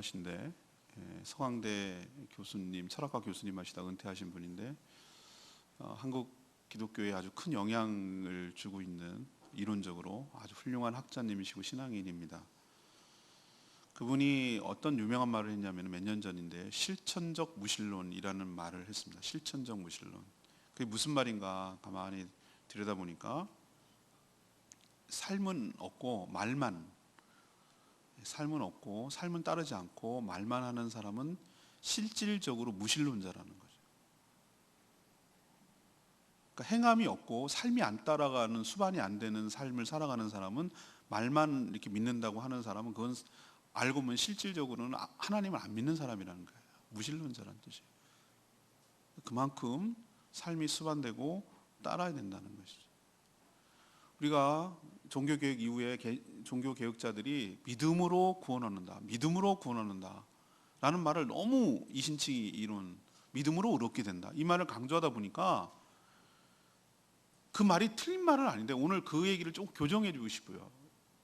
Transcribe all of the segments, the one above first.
유명하신데 서강대 교수님, 철학과 교수님 하시다 은퇴하신 분인데 한국 기독교에 아주 큰 영향을 주고 있는 이론적으로 아주 훌륭한 학자님이시고 신앙인입니다. 그분이 어떤 유명한 말을 했냐면 몇 년 전인데 실천적 무신론이라는 말을 했습니다. 실천적 무신론. 그게 무슨 말인가 가만히 들여다보니까 삶은 없고 삶은 따르지 않고 말만 하는 사람은 실질적으로 무신론자라는 거죠. 그러니까 행함이 없고 삶이 안 따라가는, 수반이 안 되는 삶을 살아가는 사람은, 말만 이렇게 믿는다고 하는 사람은 그건 알고 보면 실질적으로는 하나님을 안 믿는 사람이라는 거예요. 무신론자라는 뜻이에요. 그만큼 삶이 수반되고 따라야 된다는 것이죠. 우리가 종교개혁 이후에 종교개혁자들이 믿음으로 구원 얻는다, 믿음으로 구원 얻는다 라는 말을 너무 이신칭이 이룬, 믿음으로 의롭게 된다, 이 말을 강조하다 보니까 그 말이 틀린 말은 아닌데 오늘 그 얘기를 좀 교정해 주고 싶어요.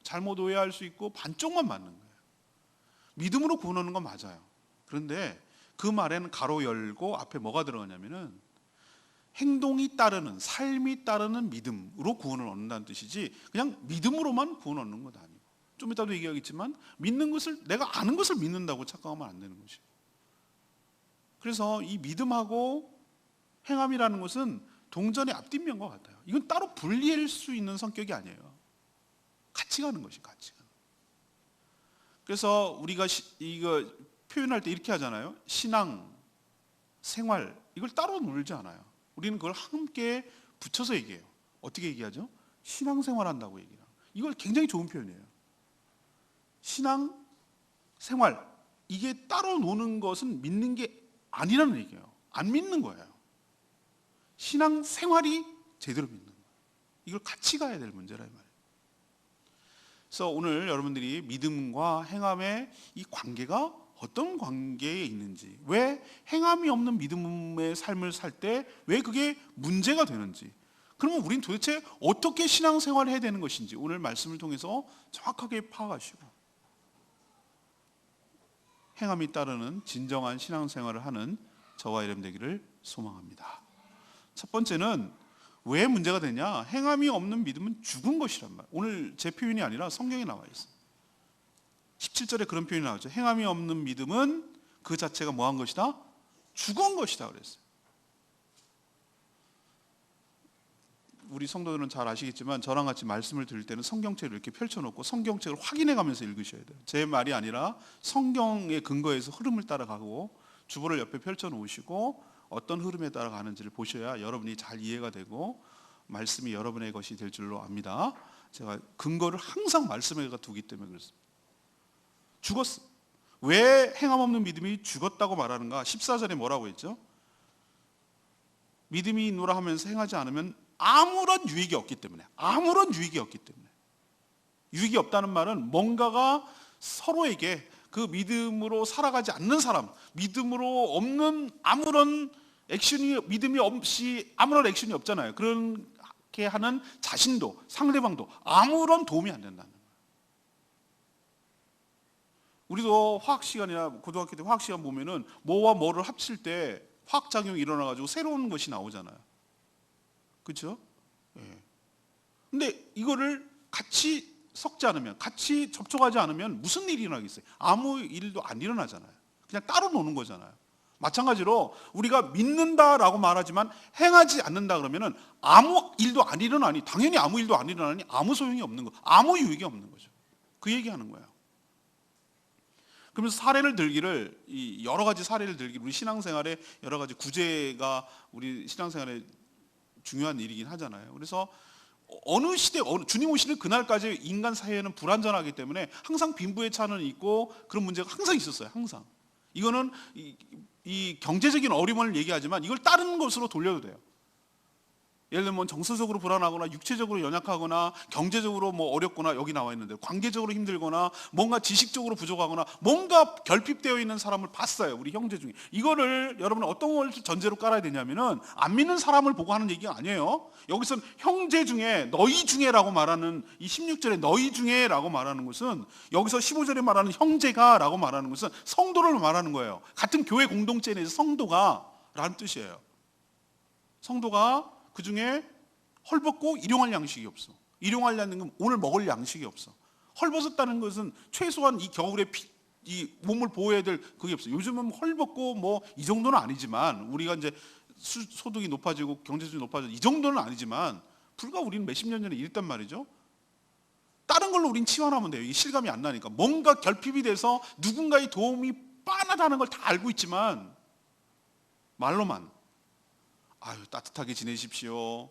잘못 오해할 수 있고 반쪽만 맞는 거예요. 믿음으로 구원 얻는 건 맞아요. 그런데 그 말에는 가로 열고 앞에 뭐가 들어가냐면은 행동이 따르는, 삶이 따르는 믿음으로 구원을 얻는다는 뜻이지 그냥 믿음으로만 구원 얻는 건 아니고, 좀 이따도 얘기하겠지만 믿는 것을, 내가 아는 것을 믿는다고 착각하면 안 되는 것이에요. 그래서 이 믿음하고 행함이라는 것은 동전의 앞뒷면과 같아요. 이건 따로 분리할 수 있는 성격이 아니에요. 같이 가는 것이 같이 가는. 그래서 우리가 이거 표현할 때 이렇게 하잖아요. 신앙, 생활, 이걸 따로 놀지 않아요. 우리는 그걸 함께 붙여서 얘기해요. 어떻게 얘기하죠? 신앙생활 한다고 얘기해요. 이걸 굉장히 좋은 표현이에요. 신앙, 생활, 이게 따로 노는 것은 믿는 게 아니라는 얘기예요. 안 믿는 거예요. 신앙생활이 제대로 믿는 거예요. 이걸 같이 가야 될 문제라 이 말이에요. 그래서 오늘 여러분들이 믿음과 행함의 이 관계가 어떤 관계에 있는지, 왜 행함이 없는 믿음의 삶을 살 때 왜 그게 문제가 되는지, 그러면 우린 도대체 어떻게 신앙생활을 해야 되는 것인지 오늘 말씀을 통해서 정확하게 파악하시고 행함이 따르는 진정한 신앙생활을 하는 저와 여러분 되기를 소망합니다. 첫 번째는 왜 문제가 되냐? 행함이 없는 믿음은 죽은 것이란 말. 오늘 제 표현이 아니라 성경에 나와 있어요. 17절에 그런 표현이 나오죠. 행함이 없는 믿음은 그 자체가 뭐한 것이다? 죽은 것이다 그랬어요. 우리 성도들은 잘 아시겠지만 저랑 같이 말씀을 들을 때는 성경책을 이렇게 펼쳐놓고 성경책을 확인해 가면서 읽으셔야 돼요. 제 말이 아니라 성경의 근거에서 흐름을 따라가고 주보를 옆에 펼쳐놓으시고 어떤 흐름에 따라가는지를 보셔야 여러분이 잘 이해가 되고 말씀이 여러분의 것이 될 줄로 압니다. 제가 근거를 항상 말씀에 두기 때문에 그렇습니다. 죽었어. 왜 행함 없는 믿음이 죽었다고 말하는가? 14절에 뭐라고 했죠? 믿음이 있노라 하면서 행하지 않으면 아무런 유익이 없기 때문에, 아무런 유익이 없기 때문에. 유익이 없다는 말은 뭔가가 서로에게 그 믿음으로 살아가지 않는 사람, 믿음으로 없는 아무런 액션이, 믿음이 없이 아무런 액션이 없잖아요. 그렇게 하는 자신도 상대방도 아무런 도움이 안 된다는 거예요. 우리도 화학 시간이나 고등학교 때 화학 시간 보면은 뭐와 뭐를 합칠 때 화학작용이 일어나가지고 새로운 것이 나오잖아요. 그렇죠? 예. 근데 이거를 같이 섞지 않으면, 같이 접촉하지 않으면 무슨 일이 일어나겠어요? 아무 일도 안 일어나잖아요. 그냥 따로 노는 거잖아요. 마찬가지로 우리가 믿는다라고 말하지만 행하지 않는다 그러면은 아무 일도 안 일어나니, 당연히 아무 일도 안 일어나니 아무 소용이 없는 거, 아무 유익이 없는 거죠. 그 얘기하는 거예요. 그러면서 사례를 들기를, 여러 가지 사례를 들기를, 우리 신앙생활에 여러 가지 구제가 우리 신앙생활에 중요한 일이긴 하잖아요. 그래서 어느 시대, 주님 오시는 그날까지 인간 사회는 불완전하기 때문에 항상 빈부의 차는 있고 그런 문제가 항상 있었어요. 항상. 이거는 이 경제적인 어려움을 얘기하지만 이걸 다른 것으로 돌려도 돼요. 예를 들면 정서적으로 불안하거나 육체적으로 연약하거나 경제적으로 뭐 어렵거나, 여기 나와 있는데 관계적으로 힘들거나 뭔가 지식적으로 부족하거나 뭔가 결핍되어 있는 사람을 봤어요. 우리 형제 중에. 이거를 여러분은 어떤 걸 전제로 깔아야 되냐면은 안 믿는 사람을 보고 하는 얘기가 아니에요. 여기서는 형제 중에, 너희 중에라고 말하는 이 16절에 너희 중에라고 말하는 것은, 여기서 15절에 말하는 형제가라고 말하는 것은 성도를 말하는 거예요. 같은 교회 공동체 내에서 성도가 라는 뜻이에요. 성도가 그 중에 헐벗고 일용할 양식이 없어. 일용하려는 건 오늘 먹을 양식이 없어. 헐벗었다는 것은 최소한 이 겨울에 이 몸을 보호해야 될 그게 없어. 요즘은 헐벗고 뭐 이 정도는 아니지만, 우리가 이제 소득이 높아지고 경제적이 높아지고 이 정도는 아니지만, 불과 우리는 몇십 년 전에 이랬단 말이죠. 다른 걸로 우린 치환하면 돼요. 이게 실감이 안 나니까. 뭔가 결핍이 돼서 누군가의 도움이 빤하다는 걸 다 알고 있지만 말로만 아유 따뜻하게 지내십시오,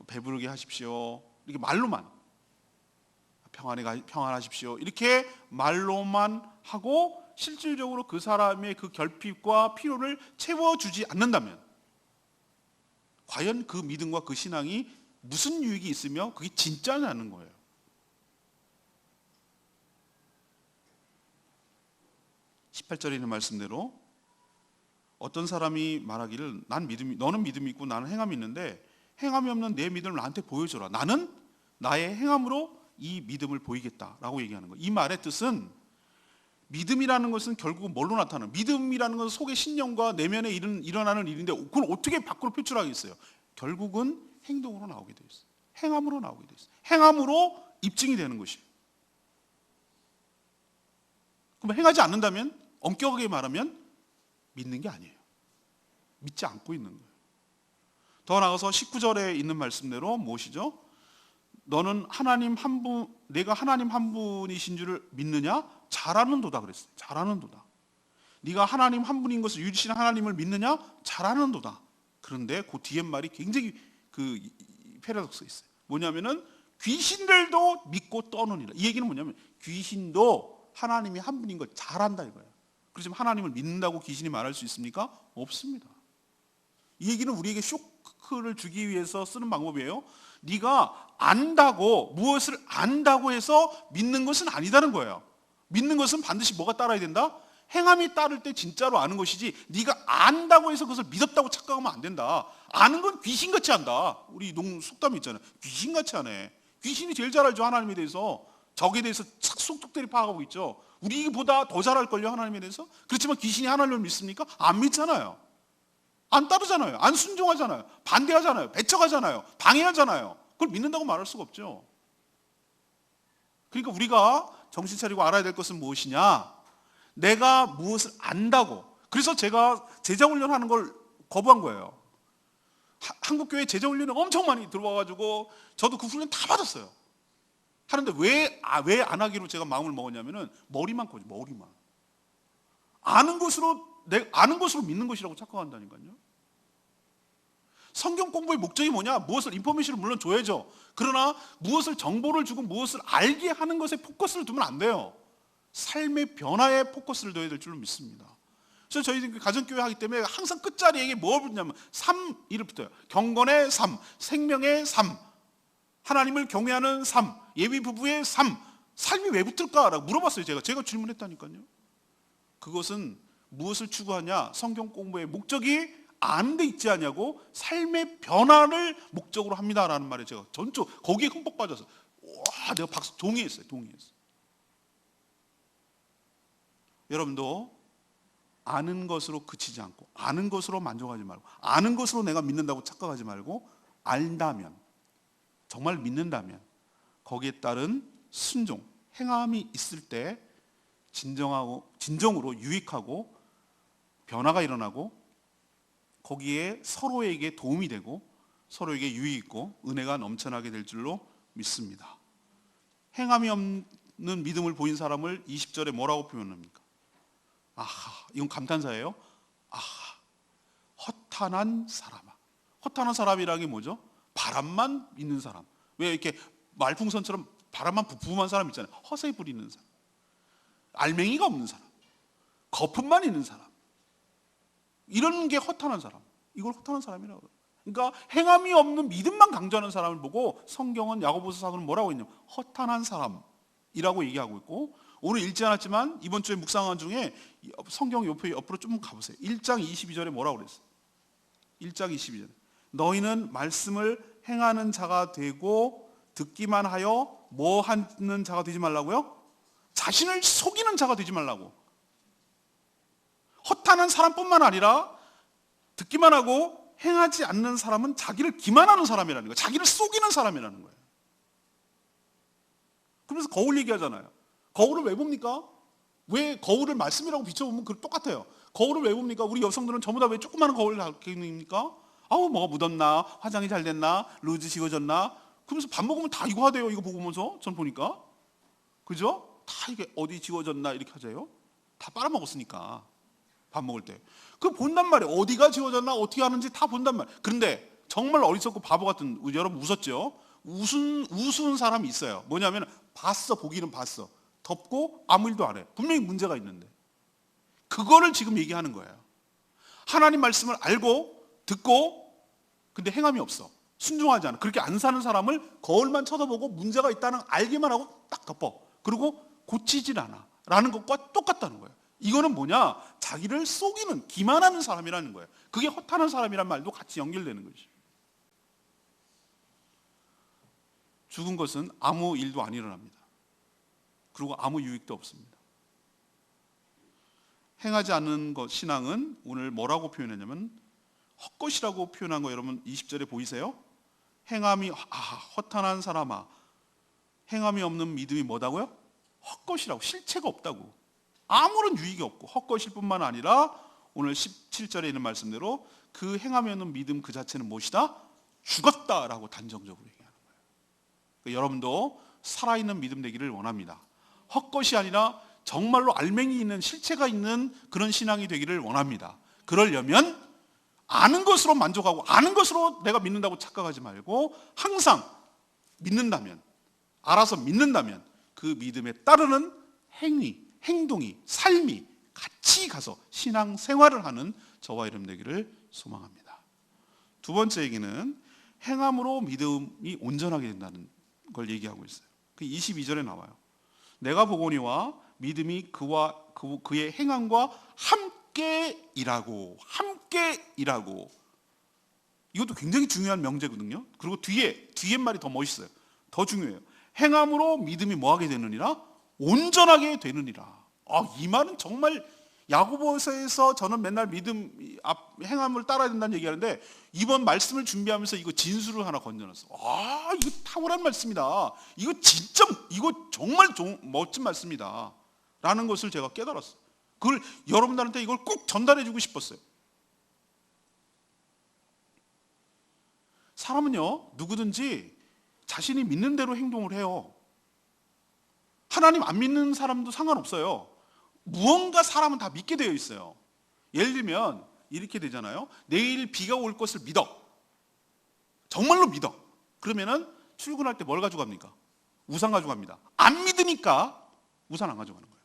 배부르게 하십시오, 이렇게 말로만 평안하십시오 이렇게 말로만 하고 실질적으로 그 사람의 그 결핍과 필요를 채워주지 않는다면 과연 그 믿음과 그 신앙이 무슨 유익이 있으며 그게 진짜냐는 거예요. 18절에 있는 말씀대로 어떤 사람이 말하기를 너는 믿음이 있고 나는 행함이 있는데 행함이 없는 내 믿음을 나한테 보여줘라. 나는 나의 행함으로 이 믿음을 보이겠다라고 얘기하는 거예요. 이 말의 뜻은 믿음이라는 것은 결국 뭘로 나타나는, 믿음이라는 것은 속의 신념과 내면에 일어나는 일인데 그걸 어떻게 밖으로 표출하겠어요? 결국은 행동으로 나오게 돼 있어요. 행함으로 나오게 돼 있어요. 행함으로 입증이 되는 것이에요. 그럼 행하지 않는다면, 엄격하게 말하면 믿는 게 아니에요. 믿지 않고 있는 거예요. 더 나아가서 19절에 있는 말씀대로 무엇이죠? 너는 내가 하나님 한 분이신 줄을 믿느냐? 잘하는도다 그랬어요. 잘하는도다. 네가 하나님 한 분인 것을 유일신 하나님을 믿느냐? 잘하는도다. 그런데 그 뒤에 말이 굉장히 그 패러독스가 있어요. 뭐냐면은 귀신들도 믿고 떠느니라. 이 얘기는 뭐냐면 귀신도 하나님이 한 분인 걸 잘한다 이거예요. 그렇지만 하나님을 믿는다고 귀신이 말할 수 있습니까? 없습니다. 이 얘기는 우리에게 쇼크를 주기 위해서 쓰는 방법이에요. 네가 안다고, 무엇을 안다고 해서 믿는 것은 아니다는 거예요. 믿는 것은 반드시 뭐가 따라야 된다? 행함이 따를 때 진짜로 아는 것이지, 네가 안다고 해서 그것을 믿었다고 착각하면 안 된다. 아는 건 귀신같이 안다. 우리 속담이 있잖아요. 귀신같이 하네. 귀신이 제일 잘 알죠. 하나님에 대해서. 적에 대해서 속속들이 파악하고 있죠. 우리보다 더 잘 알걸요, 하나님에 대해서. 그렇지만 귀신이 하나님을 믿습니까? 안 믿잖아요. 안 따르잖아요. 안 순종하잖아요. 반대하잖아요. 배척하잖아요. 방해하잖아요. 그걸 믿는다고 말할 수가 없죠. 그러니까 우리가 정신 차리고 알아야 될 것은 무엇이냐? 내가 무엇을 안다고. 그래서 제가 제자훈련 하는 걸 거부한 거예요. 한국교회 제자훈련이 엄청 많이 들어와가지고 저도 그 훈련 다 받았어요. 하는데 왜 안 하기로 제가 마음을 먹었냐면은 머리만 커져. 머리만. 아는 것으로 믿는 것이라고 착각한다니까요. 성경 공부의 목적이 뭐냐? 무엇을 인포메이션을 물론 줘야죠. 그러나 무엇을 정보를 주고 무엇을 알게 하는 것에 포커스를 두면 안 돼요. 삶의 변화에 포커스를 둬야 될 줄로 믿습니다. 그래서 저희 가정교회 하기 때문에 항상 끝자리에 뭘 붙냐면 3, 1을 붙어요. 경건의 3, 생명의 3, 하나님을 경외하는 3, 예비 부부의 3. 삶이 왜 붙을까라고 물어봤어요. 제가 질문했다니까요. 그것은 무엇을 추구하냐? 성경 공부의 목적이 아는 데 있지 않냐고, 삶의 변화를 목적으로 합니다라는 말에 제가 전적 거기에 흠뻑 빠져서 와, 내가 박수 동의했어요. 여러분도 아는 것으로 그치지 않고, 아는 것으로 만족하지 말고, 아는 것으로 내가 믿는다고 착각하지 말고, 안다면, 정말 믿는다면 거기에 따른 순종, 행함이 있을 때 진정으로 유익하고 변화가 일어나고 거기에 서로에게 도움이 되고 서로에게 유익 있고 은혜가 넘쳐나게 될 줄로 믿습니다. 행함이 없는 믿음을 보인 사람을 20절에 뭐라고 표현합니까? 아하, 이건 감탄사예요. 아하, 허탄한 사람아. 허탄한 사람이라는 게 뭐죠? 바람만 있는 사람. 왜 이렇게 말풍선처럼 바람만 부풀만 사람 있잖아요. 허세 부리는 사람, 알맹이가 없는 사람, 거품만 있는 사람, 이런 게 허탄한 사람. 이걸 허탄한 사람이라고 해요. 그러니까 행함이 없는 믿음만 강조하는 사람을 보고 성경은 야고보서 사도는 뭐라고 했냐면 허탄한 사람이라고 얘기하고 있고, 오늘 읽지 않았지만 이번 주에 묵상한 중에 성경 옆으로 좀 가보세요. 1장 22절에 뭐라고 그랬어요? 1장 22절. 너희는 말씀을 행하는 자가 되고 듣기만 하여 뭐 하는 자가 되지 말라고요? 자신을 속이는 자가 되지 말라고. 허탄한 사람뿐만 아니라 듣기만 하고 행하지 않는 사람은 자기를 기만하는 사람이라는 거예요. 자기를 속이는 사람이라는 거예요. 그러면서 거울 얘기하잖아요. 거울을 왜 봅니까? 왜 거울을 말씀이라고 비춰보면 그 똑같아요. 거울을 왜 봅니까? 우리 여성들은 전부 다 왜 조그마한 거울을 갖고 있습니까? 아우 뭐가 묻었나? 화장이 잘 됐나? 루즈 지워졌나? 그러면서 밥 먹으면 다 이거 하대요. 이거 보면서 전 보니까. 그죠? 다 이게 어디 지워졌나 이렇게 하세요. 다 빨아먹었으니까 밥 먹을 때. 그 본단 말이에요. 어디가 지워졌나 어떻게 하는지 다 본단 말이에요. 그런데 정말 어리석고 바보 같은, 여러분 웃었죠? 우스운 사람이 있어요. 뭐냐면 봤어, 보기는 봤어. 덮고 아무 일도 안 해. 분명히 문제가 있는데. 그거를 지금 얘기하는 거예요. 하나님 말씀을 알고 듣고 근데 행함이 없어. 순종하지 않아. 그렇게 안 사는 사람을 거울만 쳐다보고 문제가 있다는 알기만 하고 딱 덮어. 그리고 고치질 않아 라는 것과 똑같다는 거예요. 이거는 뭐냐? 자기를 속이는, 기만하는 사람이라는 거예요. 그게 허탄한 사람이란 말도 같이 연결되는 거죠. 죽은 것은 아무 일도 안 일어납니다. 그리고 아무 유익도 없습니다. 행하지 않는 것, 신앙은 오늘 뭐라고 표현했냐면 헛것이라고 표현한 거 여러분 20절에 보이세요? 행함이, 허탄한 사람아, 행함이 없는 믿음이 뭐다고요? 헛것이라고, 실체가 없다고. 아무런 유익이 없고 헛것일 뿐만 아니라 오늘 17절에 있는 말씀대로 그 행함이 없는 믿음 그 자체는 무엇이다? 죽었다라고 단정적으로 얘기하는 거예요. 그러니까 여러분도 살아있는 믿음 되기를 원합니다. 헛것이 아니라 정말로 알맹이 있는, 실체가 있는 그런 신앙이 되기를 원합니다. 그러려면 아는 것으로 만족하고 아는 것으로 내가 믿는다고 착각하지 말고 항상 믿는다면, 알아서 믿는다면 그 믿음에 따르는 행동이, 삶이 같이 가서 신앙생활을 하는 저와 여러분 되기를 소망합니다. 두 번째 얘기는 행함으로 믿음이 온전하게 된다는 걸 얘기하고 있어요. 그 22절에 나와요. 내가 보거니와 믿음이 그의 행함과 함께 일하고. 이것도 굉장히 중요한 명제거든요. 그리고 뒤에 말이 더 멋있어요. 더 중요해요. 행함으로 믿음이 뭐하게 되느니라? 온전하게 되느니라. 이 말은 정말 야고보서에서 저는 맨날 믿음, 행함을 따라야 된다는 얘기하는데 이번 말씀을 준비하면서 이거 진수를 하나 건져놨어. 이거 탁월한 말씀이다. 이거 정말 멋진 말씀이다. 라는 것을 제가 깨달았어요. 그걸 여러분들한테 이걸 꼭 전달해주고 싶었어요. 사람은요, 누구든지 자신이 믿는 대로 행동을 해요. 하나님 안 믿는 사람도 상관없어요. 무언가 사람은 다 믿게 되어 있어요. 예를 들면 이렇게 되잖아요. 내일 비가 올 것을 믿어. 정말로 믿어. 그러면은 출근할 때 뭘 가져갑니까? 우산 가져갑니다. 안 믿으니까 우산 안 가져가는 거예요.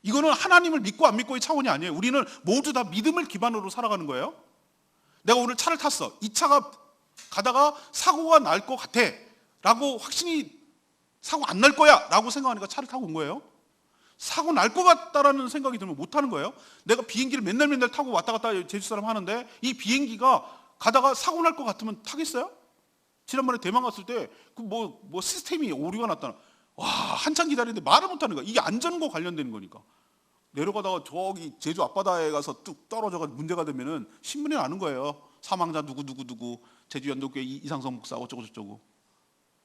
이거는 하나님을 믿고 안 믿고의 차원이 아니에요. 우리는 모두 다 믿음을 기반으로 살아가는 거예요. 내가 오늘 차를 탔어. 이 차가 가다가 사고가 날 것 같아 라고 확신이, 사고 안 날 거야 라고 생각하니까 차를 타고 온 거예요. 사고 날 것 같다라는 생각이 들면 못 타는 거예요. 내가 비행기를 맨날 타고 왔다 갔다 제주 사람 하는데 이 비행기가 가다가 사고 날 것 같으면 타겠어요? 지난번에 대만 갔을 때 그 뭐 시스템이 오류가 났다나, 한참 기다리는데 말을 못 하는 거야. 이게 안전과 관련되는 거니까. 내려가다가 저기 제주 앞바다에 가서 뚝 떨어져가 문제가 되면은 신문에 나는 거예요. 사망자 누구 제주 연도교회 이상성 목사 어쩌고 저쩌고.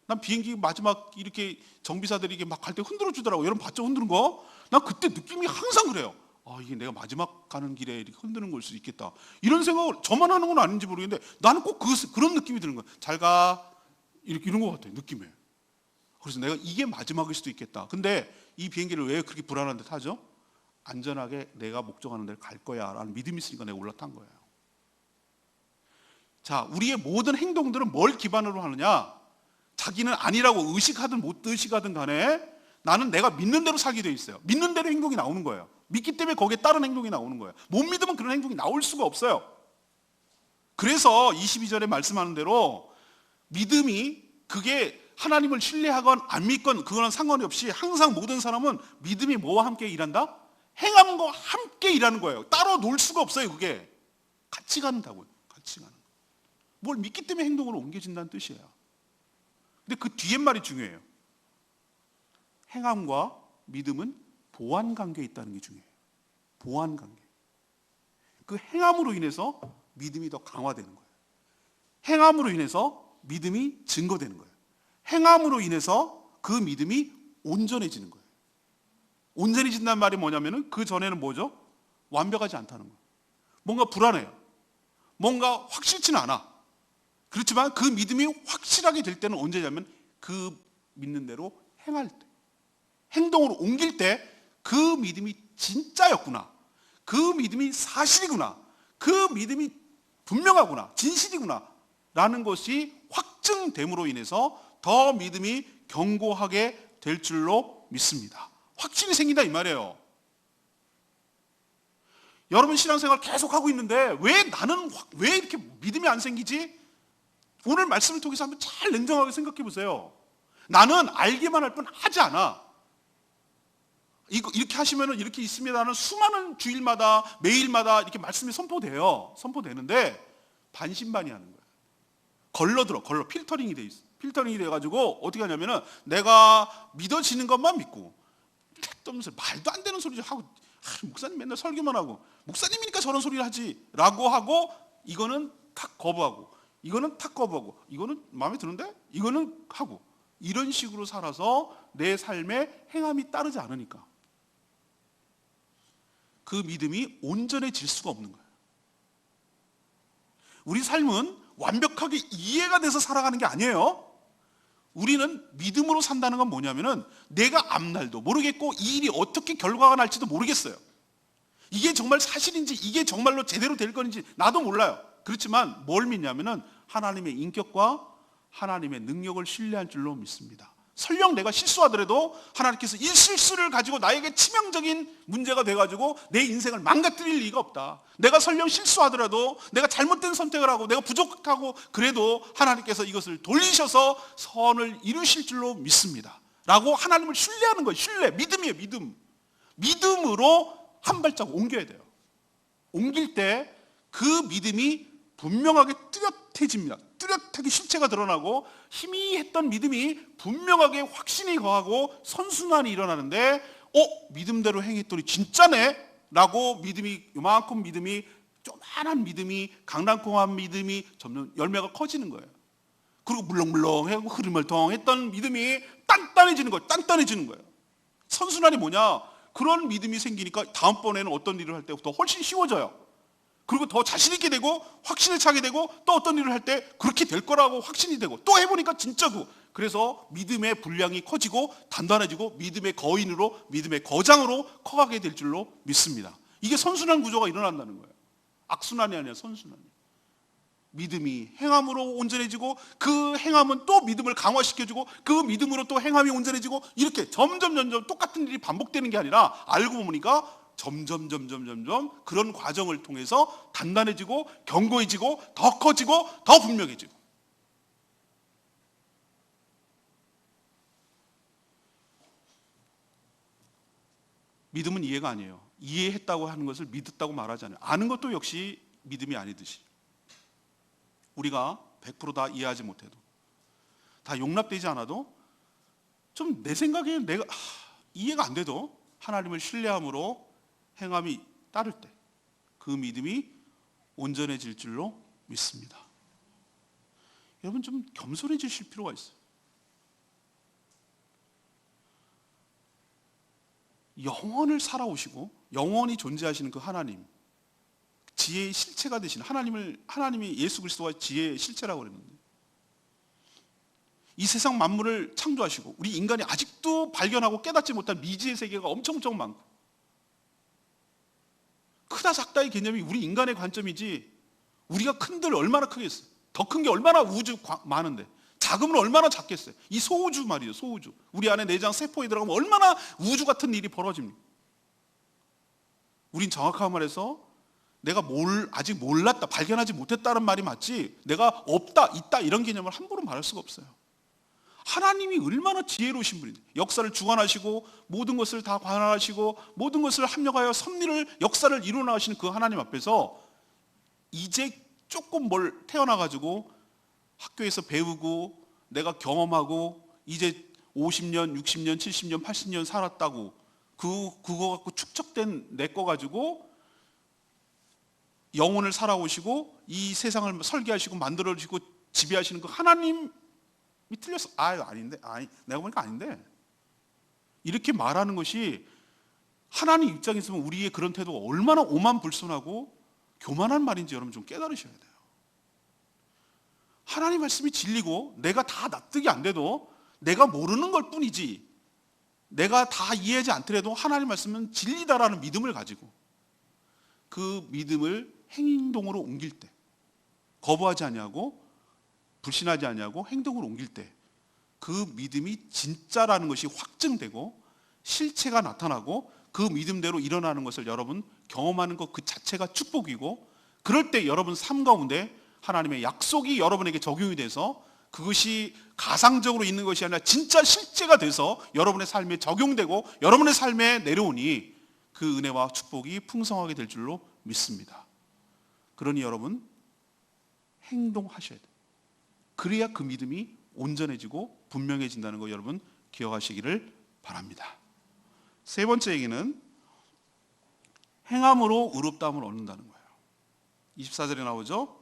난 비행기 마지막 이렇게 정비사들이 이게 막 갈 때 흔들어 주더라고. 여러분 봤죠? 흔드는 거? 난 그때 느낌이 항상 그래요. 이게 내가 마지막 가는 길에 이렇게 흔드는 걸 수도 있겠다. 이런 생각을 저만 하는 건 아닌지 모르겠는데 나는 꼭 그런 느낌이 드는 거야. 잘 가. 이런 것 같아요. 느낌에. 그래서 내가 이게 마지막일 수도 있겠다. 근데 이 비행기를 왜 그렇게 불안한데 타죠? 안전하게 내가 목적하는 데를 갈 거야 라는 믿음이 있으니까 내가 올라탄 거예요. 자, 우리의 모든 행동들은 뭘 기반으로 하느냐? 자기는 아니라고 의식하든 못 의식하든 간에 나는 내가 믿는 대로 살게 돼 있어요. 믿는 대로 행동이 나오는 거예요. 믿기 때문에 거기에 따른 행동이 나오는 거예요. 못 믿으면 그런 행동이 나올 수가 없어요. 그래서 22절에 말씀하는 대로 믿음이 그게 하나님을 신뢰하건 안 믿건 그거는 상관이 없이 항상 모든 사람은 믿음이 뭐와 함께 일한다? 행함과 함께 일하는 거예요. 따로 놀 수가 없어요. 그게 같이 간다고요. 같이 가는 거. 뭘 믿기 때문에 행동으로 옮겨진다는 뜻이에요. 근데 그 뒤에 말이 중요해요. 행함과 믿음은 보완 관계에 있다는 게 중요해요. 보완 관계. 그 행함으로 인해서 믿음이 더 강화되는 거예요. 행함으로 인해서 믿음이 증거되는 거예요. 행함으로 인해서 그 믿음이 온전해지는 거예요. 온전해진다는 말이 뭐냐면은 그 전에는 뭐죠? 완벽하지 않다는 거예요. 뭔가 불안해요. 뭔가 확실치는 않아. 그렇지만 그 믿음이 확실하게 될 때는 언제냐면 그 믿는 대로 행할 때, 행동으로 옮길 때 그 믿음이 진짜였구나. 그 믿음이 사실이구나. 그 믿음이 분명하구나. 진실이구나. 라는 것이 확증됨으로 인해서 더 믿음이 견고하게 될 줄로 믿습니다. 확신이 생긴다 이 말이에요. 여러분 신앙생활 계속 하고 있는데 왜 나는 왜 이렇게 믿음이 안 생기지? 오늘 말씀을 통해서 한번 잘 냉정하게 생각해 보세요. 나는 알기만 할 뿐 하지 않아. 이렇게 하시면은 이렇게 있습니다는 수많은 주일마다 매일마다 이렇게 말씀이 선포되는데 반신반의하는 거예요. 걸러 필터링이 돼 있어. 필터링이 돼가지고 어떻게 하냐면은 내가 믿어지는 것만 믿고 택도 없는 소리, 말도 안 되는 소리 하고 목사님 맨날 설교만 하고 목사님이니까 저런 소리를 하지라고 하고 이거는 탁 거부하고 이거는 탁 거부하고 이거는 마음에 드는데 이거는 하고 이런 식으로 살아서 내 삶에 행함이 따르지 않으니까 그 믿음이 온전해질 수가 없는 거예요. 우리 삶은 완벽하게 이해가 돼서 살아가는 게 아니에요. 우리는 믿음으로 산다는 건 뭐냐면은 내가 앞날도 모르겠고 이 일이 어떻게 결과가 날지도 모르겠어요. 이게 정말 사실인지 이게 정말로 제대로 될 건지 나도 몰라요. 그렇지만 뭘 믿냐면은 하나님의 인격과 하나님의 능력을 신뢰할 줄로 믿습니다. 설령 내가 실수하더라도 하나님께서 이 실수를 가지고 나에게 치명적인 문제가 돼가지고 내 인생을 망가뜨릴 리가 없다. 내가 설령 실수하더라도 내가 잘못된 선택을 하고 내가 부족하고 그래도 하나님께서 이것을 돌리셔서 선을 이루실 줄로 믿습니다. 라고 하나님을 신뢰하는 거예요. 신뢰, 믿음이에요. 믿음으로 한 발짝 옮겨야 돼요. 옮길 때 그 믿음이 분명하게 뚜렷해집니다. 뚜렷하게 실체가 드러나고 희미했던 믿음이 분명하게 확신이 거하고 선순환이 일어나는데 믿음대로 행했더니 진짜네 라고 믿음이 요만큼 믿음이 조만한 믿음이 강낭콩한 믿음이 점점 열매가 커지는 거예요. 그리고 물렁물렁하고 흐리멀텅했던 믿음이 단단해지는 거예요. 선순환이 뭐냐? 그런 믿음이 생기니까 다음번에는 어떤 일을 할 때부터 훨씬 쉬워져요. 그리고 더 자신 있게 되고 확신을 차게 되고 또 어떤 일을 할 때 그렇게 될 거라고 확신이 되고 또 해보니까 진짜고 그래서 믿음의 분량이 커지고 단단해지고 믿음의 거인으로 믿음의 거장으로 커가게 될 줄로 믿습니다. 이게 선순환 구조가 일어난다는 거예요. 악순환이 아니라 선순환이. 믿음이 행함으로 온전해지고 그 행함은 또 믿음을 강화시켜주고 그 믿음으로 또 행함이 온전해지고 이렇게 점점 똑같은 일이 반복되는 게 아니라 알고 보니까 점점 그런 과정을 통해서 단단해지고 견고해지고 더 커지고 더 분명해지고 믿음은 이해가 아니에요. 이해했다고 하는 것을 믿었다고 말하잖아요. 아는 것도 역시 믿음이 아니듯이 우리가 100% 다 이해하지 못해도 다 용납되지 않아도 좀 내 생각에 내가 이해가 안 돼도 하나님을 신뢰함으로 행함이 따를 때 그 믿음이 온전해질 줄로 믿습니다. 여러분 좀 겸손해지실 필요가 있어요. 영원을 살아오시고 영원히 존재하시는 그 하나님, 지혜의 실체가 되신 하나님이 예수 그리스도가 지혜의 실체라고 그랬는데 이 세상 만물을 창조하시고 우리 인간이 아직도 발견하고 깨닫지 못한 미지의 세계가 엄청 많고 크다 작다의 개념이 우리 인간의 관점이지 우리가 큰들 얼마나 크겠어요. 더 큰 게 얼마나 우주 많은데 작으면 얼마나 작겠어요. 이 소우주 말이에요. 소우주. 우리 안에 내장 세포에 들어가면 얼마나 우주 같은 일이 벌어집니까? 우린 정확하게 말해서 내가 아직 몰랐다, 발견하지 못했다는 말이 맞지, 내가 없다, 있다 이런 개념을 함부로 말할 수가 없어요. 하나님이 얼마나 지혜로우신 분인데, 역사를 주관하시고 모든 것을 다 관할하시고 모든 것을 합력하여 섭리를, 역사를 이루어 나가시는 그 하나님 앞에서 이제 조금 태어나가지고 학교에서 배우고 내가 경험하고 이제 50년, 60년, 70년, 80년 살았다고 그거 갖고 축적된 내 거 가지고 영혼을 살아오시고 이 세상을 설계하시고 만들어주시고 지배하시는 그 하나님이 틀렸어. 아닌데, 내가 보니까 아닌데, 이렇게 말하는 것이 하나님 입장에서는 우리의 그런 태도가 얼마나 오만불손하고 교만한 말인지 여러분 좀 깨달으셔야 돼요. 하나님 말씀이 진리고 내가 다 납득이 안 돼도 내가 모르는 걸 뿐이지, 내가 다 이해하지 않더라도 하나님 말씀은 진리다라는 믿음을 가지고 그 믿음을 행동으로 옮길 때, 거부하지 아니하고 불신하지 아니하고 행동으로 옮길 때 그 믿음이 진짜라는 것이 확증되고 실체가 나타나고 그 믿음대로 일어나는 것을 여러분 경험하는 것 그 자체가 축복이고, 그럴 때 여러분 삶 가운데 하나님의 약속이 여러분에게 적용이 돼서 그것이 가상적으로 있는 것이 아니라 진짜 실제가 돼서 여러분의 삶에 적용되고 여러분의 삶에 내려오니 그 은혜와 축복이 풍성하게 될 줄로 믿습니다. 그러니 여러분 행동하셔야 돼요. 그래야 그 믿음이 온전해지고 분명해진다는 거 여러분 기억하시기를 바랍니다. 세 번째 얘기는 행함으로 의롭다함을 얻는다는 거예요. 24절에 나오죠.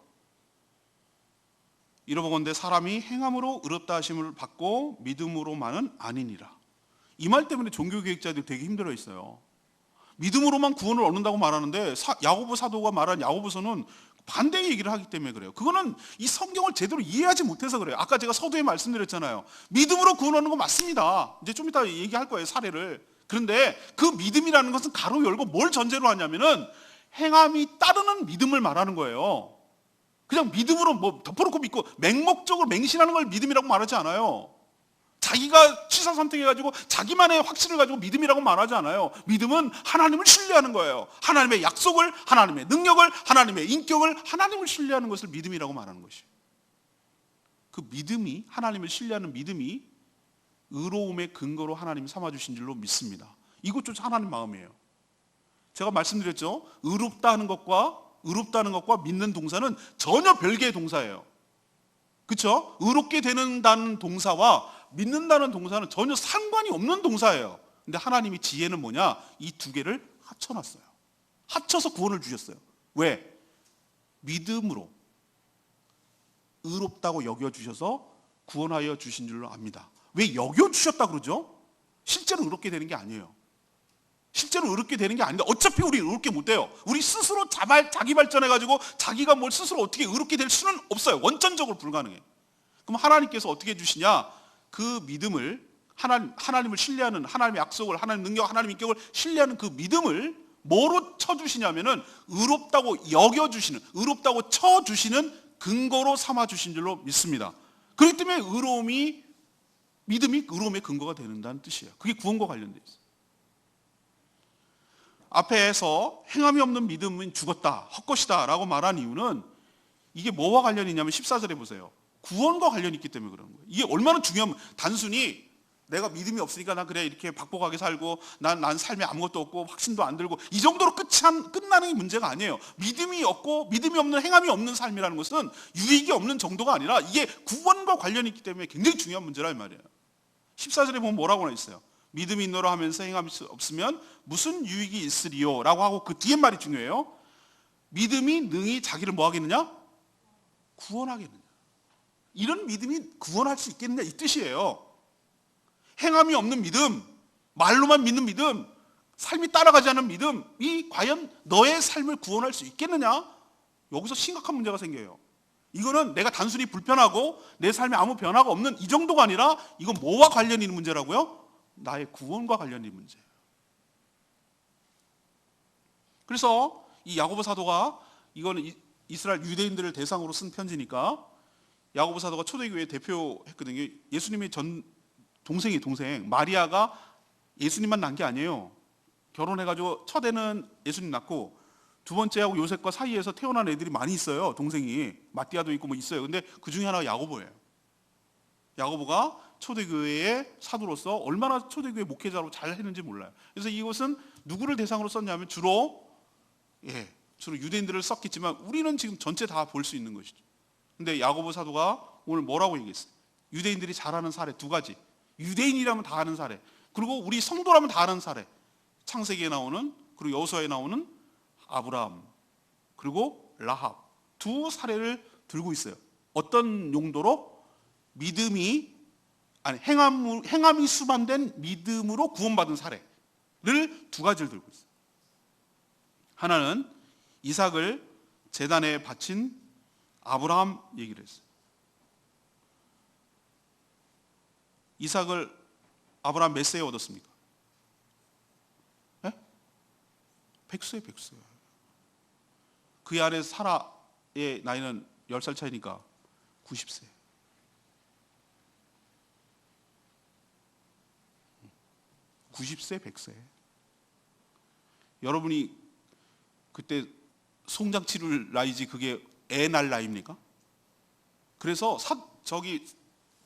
이러보건대 사람이 행함으로 의롭다 하심을 받고 믿음으로만은 아니니라. 이 말 때문에 종교개혁자들이 되게 힘들어 있어요. 믿음으로만 구원을 얻는다고 말하는데 야고보 사도가 말한 야고보서는 반대의 얘기를 하기 때문에 그래요. 그거는 이 성경을 제대로 이해하지 못해서 그래요. 아까 제가 서두에 말씀드렸잖아요. 믿음으로 구원 얻는 건 맞습니다. 이제 좀 이따 얘기할 거예요, 사례를. 그런데 그 믿음이라는 것은 가로 열고 뭘 전제로 하냐면은 행함이 따르는 믿음을 말하는 거예요. 그냥 믿음으로 덮어놓고 믿고 맹목적으로 맹신하는 걸 믿음이라고 말하지 않아요. 자기가 취사선택해가지고 자기만의 확신을 가지고 믿음이라고 말하지 않아요. 믿음은 하나님을 신뢰하는 거예요. 하나님의 약속을, 하나님의 능력을, 하나님의 인격을, 하나님을 신뢰하는 것을 믿음이라고 말하는 것이에요. 그 믿음이, 하나님을 신뢰하는 믿음이 의로움의 근거로 하나님이 삼아주신 줄로 믿습니다. 이것조차 하나님 마음이에요. 제가 말씀드렸죠. 의롭다는 것과 믿는 동사는 전혀 별개의 동사예요. 그렇죠? 의롭게 되는다는 동사와 믿는다는 동사는 전혀 상관이 없는 동사예요. 근데 하나님이 지혜는 뭐냐? 이 두 개를 합쳐놨어요. 합쳐서 구원을 주셨어요. 왜? 믿음으로 의롭다고 여겨주셔서 구원하여 주신 줄로 압니다. 왜 여겨주셨다 그러죠? 실제로 의롭게 되는 게 아니에요. 실제로 의롭게 되는 게 아닌데 어차피 우리 의롭게 못 돼요. 우리 스스로 자기 발전해가지고 자기가 뭘 스스로 어떻게 의롭게 될 수는 없어요. 원천적으로 불가능해. 그럼 하나님께서 어떻게 해주시냐? 그 믿음을, 하나님을 신뢰하는, 하나님의 약속을, 하나님 능력, 하나님 인격을 신뢰하는 그 믿음을 뭐로 쳐주시냐면은 의롭다고 여겨주시는, 의롭다고 쳐주시는 근거로 삼아주신 줄로 믿습니다. 그렇기 때문에 믿음이 의로움의 근거가 되는다는 뜻이에요. 그게 구원과 관련되어 있어요. 앞에서 행함이 없는 믿음은 죽었다, 헛것이다 라고 말한 이유는 이게 뭐와 관련이 있냐면 14절에 보세요. 구원과 관련이 있기 때문에 그런 거예요. 이게 얼마나 중요하면, 단순히 내가 믿음이 없으니까 난 그래 이렇게 박복하게 살고 난 삶에 아무것도 없고 확신도 안 들고 이 정도로 끝나는 게 문제가 아니에요. 믿음이 없는, 행함이 없는 삶이라는 것은 유익이 없는 정도가 아니라 이게 구원과 관련이 있기 때문에 굉장히 중요한 문제라 이 말이에요. 14절에 보면 뭐라고 있어요? 믿음이 있노라 하면서 행함이 없으면 무슨 유익이 있으리요? 라고 하고 그 뒤에 말이 중요해요. 믿음이 능히 자기를 뭐 하겠느냐? 구원하겠느냐? 이런 믿음이 구원할 수 있겠느냐? 이 뜻이에요. 행함이 없는 믿음, 말로만 믿는 믿음, 삶이 따라가지 않는 믿음이 과연 너의 삶을 구원할 수 있겠느냐? 여기서 심각한 문제가 생겨요. 이거는 내가 단순히 불편하고 내 삶에 아무 변화가 없는 이 정도가 아니라 이건 뭐와 관련이 있는 문제라고요? 나의 구원과 관련이 있는 문제예요. 그래서 이 야고보 사도가, 이거는 이스라엘 유대인들을 대상으로 쓴 편지니까 야고보 사도가 초대교회 대표했거든요. 예수님의 동생 마리아가 예수님만 낳은 게 아니에요. 결혼해가지고 첫애는 예수님 낳고 두 번째하고 요셉과 사이에서 태어난 애들이 많이 있어요. 동생이 마띠아도 있고 뭐 있어요. 근데 그 중에 하나가 야고보예요. 야고보가 초대교회의 사도로서 얼마나 초대교회 목회자로 잘 했는지 몰라요. 그래서 이것은 누구를 대상으로 썼냐면 주로 유대인들을 썼겠지만 우리는 지금 전체 다 볼 수 있는 것이죠. 근데 야고보 사도가 오늘 뭐라고 얘기했어요? 유대인들이 잘 아는 사례 두 가지. 유대인이라면 다 아는 사례. 그리고 우리 성도라면 다 아는 사례. 창세기에 나오는, 그리고 여호수아에 나오는 아브라함, 그리고 라합 두 사례를 들고 있어요. 어떤 용도로? 행함이 수반된 믿음으로 구원받은 사례를 두 가지를 들고 있어요. 하나는 이삭을 제단에 바친 아브라함 얘기를 했어요. 이삭을 아브라함 몇 세에 얻었습니까? 100세. 그의 아내 사라의 나이는 10살 차이니까 90세. 90세, 100세. 여러분이 그때 송장 치를 나이지 그게 애 날 나이입니까? 그래서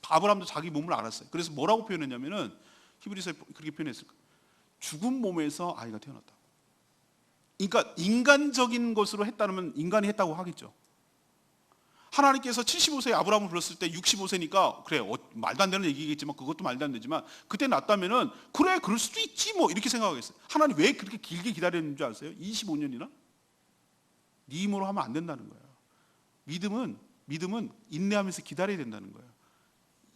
아브라함도 자기 몸을 알았어요. 그래서 뭐라고 표현했냐면은 히브리서에 그렇게 표현했을 거예요. 죽은 몸에서 아이가 태어났다. 그러니까 인간적인 것으로 했다면 인간이 했다고 하겠죠. 하나님께서 75세에 아브라함을 불렀을 때 65세니까 그래 말도 안 되는 얘기겠지만 그것도 말도 안 되지만 그때 낳았다면은 그래 그럴 수도 있지 뭐 이렇게 생각하겠어요. 하나님 왜 그렇게 길게 기다렸는 줄 아세요? 25년이나? 네 힘으로 하면 안 된다는 거예요. 믿음은 인내하면서 기다려야 된다는 거예요.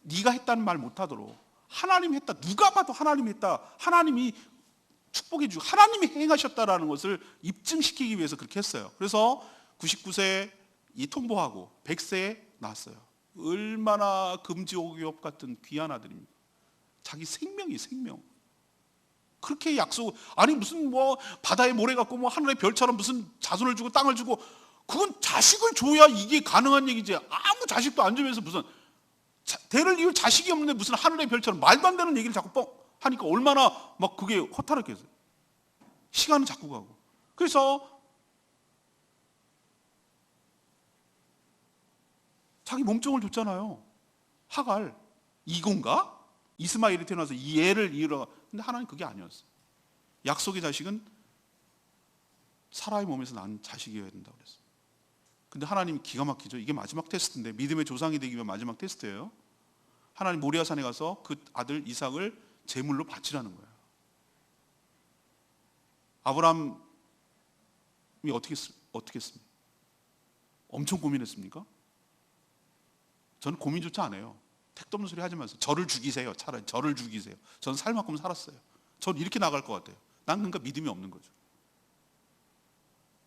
네가 했다는 말 못하도록 하나님이 했다. 누가 봐도 하나님이 했다. 하나님이 축복해 주고 하나님이 행하셨다라는 것을 입증시키기 위해서 그렇게 했어요. 그래서 99세 통보하고 100세에 낳았어요. 얼마나 금지옥엽 같은 귀한 아들입니다. 자기 생명이 생명. 그렇게 약속, 아니 무슨 뭐 바다에 모래 갖고 뭐 하늘의 별처럼 무슨 자손을 주고 땅을 주고 그건 자식을 줘야 이게 가능한 얘기지. 아무 자식도 안 주면서 무슨 대를 이을 자식이 없는데 무슨 하늘의 별처럼 말도 안 되는 얘기를 자꾸 하니까 얼마나 막 그게 허탈했겠어요. 시간은 자꾸 가고. 그래서 자기 몸종을 줬잖아요. 하갈. 이건가? 이스마엘이 태어나서 이 애를 이으러. 근데 하나님 그게 아니었어요. 약속의 자식은 사라의 몸에서 난 자식이어야 된다고 그랬어요. 근데 하나님이 기가 막히죠. 이게 마지막 테스트인데 믿음의 조상이 되기 위한 마지막 테스트예요. 하나님 모리아산에 가서 그 아들 이삭을 제물로 바치라는 거예요. 아브라함이 어떻게 했습니까? 엄청 고민했습니까? 저는 고민조차 안 해요. 택도 없는 소리 하지 마세요. 저를 죽이세요. 차라리 저를 죽이세요. 저는 살 만큼 살았어요. 저는 이렇게 나갈 것 같아요. 난 그러니까 믿음이 없는 거죠.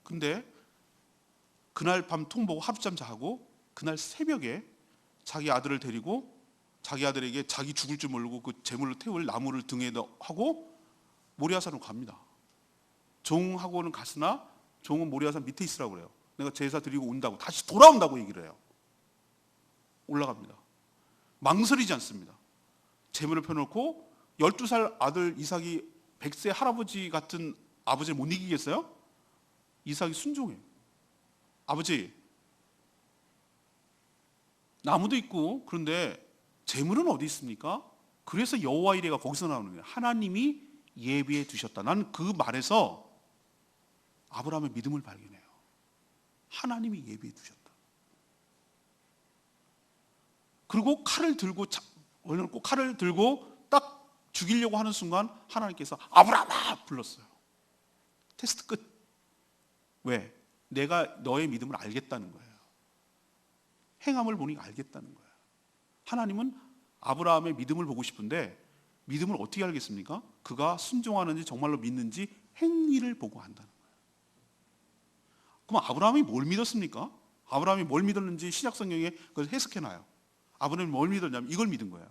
근데 그날 밤 통보고 하룻잠 자고 그날 새벽에 자기 아들을 데리고 자기 아들에게 자기 죽을 줄 모르고 그 제물로 태울 나무를 등에 하고 모리아산으로 갑니다. 종하고는 갔으나 종은 모리아산 밑에 있으라고 그래요. 내가 제사 드리고 온다고 다시 돌아온다고 얘기를 해요. 올라갑니다. 망설이지 않습니다. 제물을 펴놓고 12살 아들 이삭이 100세 할아버지 같은 아버지를 못 이기겠어요? 이삭이 순종해요. 아버지, 나무도 있고 그런데 제물은 어디 있습니까? 그래서 여호와 이레가 거기서 나오는 거예요. 하나님이 예비해 두셨다. 나는 그 말에서 아브라함의 믿음을 발견해요. 하나님이 예비해 두셨다. 그리고 칼을 들고 딱 죽이려고 하는 순간 하나님께서 아브라함아 불렀어요. 테스트 끝. 왜? 내가 너의 믿음을 알겠다는 거예요. 행함을 보니 알겠다는 거예요. 하나님은 아브라함의 믿음을 보고 싶은데 믿음을 어떻게 알겠습니까? 그가 순종하는지 정말로 믿는지 행위를 보고 안다는 거예요. 그럼 아브라함이 뭘 믿었습니까? 아브라함이 뭘 믿었는지 신약성경에 그걸 해석해놔요. 아브라함이 뭘 믿었냐면 이걸 믿은 거예요.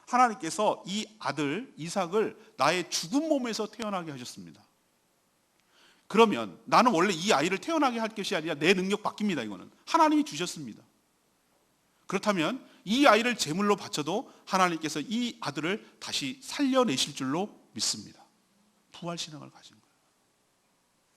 하나님께서 이 아들 이삭을 나의 죽은 몸에서 태어나게 하셨습니다. 그러면 나는 원래 이 아이를 태어나게 할 것이 아니라 내 능력 바뀝니다. 이거는 하나님이 주셨습니다. 그렇다면 이 아이를 제물로 바쳐도 하나님께서 이 아들을 다시 살려내실 줄로 믿습니다. 부활신앙을 가진 거예요.